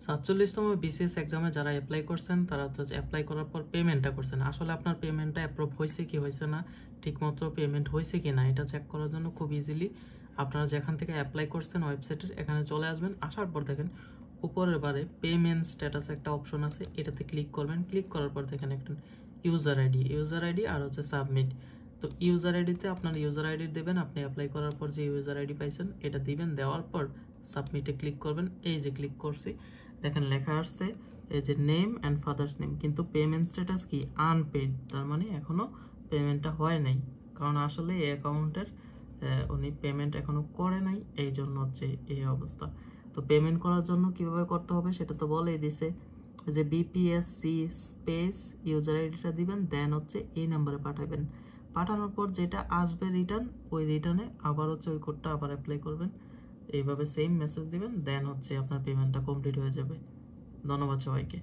47তম BCS এক্সামে যারা apply করছেন তারা হচ্ছে অ্যাপ্লাই করার পর পেমেন্টটা করছেন, আসলে আপনার পেমেন্টটা অ্যাপ্রুভ হয়েছে কি হয়েছে না, ঠিকমতো পেমেন্ট হয়েছে কি না এটা চেক করার জন্য খুব ইজিলি আপনারা যেখান থেকে অ্যাপ্লাই করছেন ওয়েবসাইটের এখানে চলে আসবেন। আসার পর দেখেন উপরের বারে পেমেন্ট স্ট্যাটাস একটা অপশন আছে, এটাতে ক্লিক করবেন। ক্লিক করার পর দেখেন একটা ইউজার আইডি আর হচ্ছে সাবমিট। তো ইউজার আইডিতে আপনার ইউজার আইডি দেবেন, আপনি অ্যাপ্লাই করার পর যে ইউজার আইডি পাইছেন এটা দিবেন, দেওয়ার পর সাবমিটে ক্লিক করবেন। এই যে ক্লিক করছি দেখেন লেখা আসছে এই যে নেম অ্যান্ড ফাদার্স নেম, কিন্তু পেমেন্ট স্ট্যাটাস কি আনপেড, তার মানে এখনো পেমেন্টটা হয় নাই, কারণ আসলে এই অ্যাকাউন্টের উনি পেমেন্ট এখনো করে নাই, এই জন্য হচ্ছে এই অবস্থা। তো পেমেন্ট করার জন্য কিভাবে করতে হবে সেটা তো বলেই দিছে যে বিপিএসসি স্পেস ইউজার আইডিটা দিবেন, দেন হচ্ছে এই নাম্বারে পাঠাবেন। পাঠানোর পর যেটা আসবে রিটার্ন, ওই রিটার্নে আবার হচ্ছে ওই কোডটা আবার অ্যাপ্লাই করবেন, এইভাবে সেম মেসেজ দিবেন, দেন হচ্ছে আপনার পেমেন্টটা কমপ্লিট হয়ে যাবে। ধন্যবাদ সবাইকে।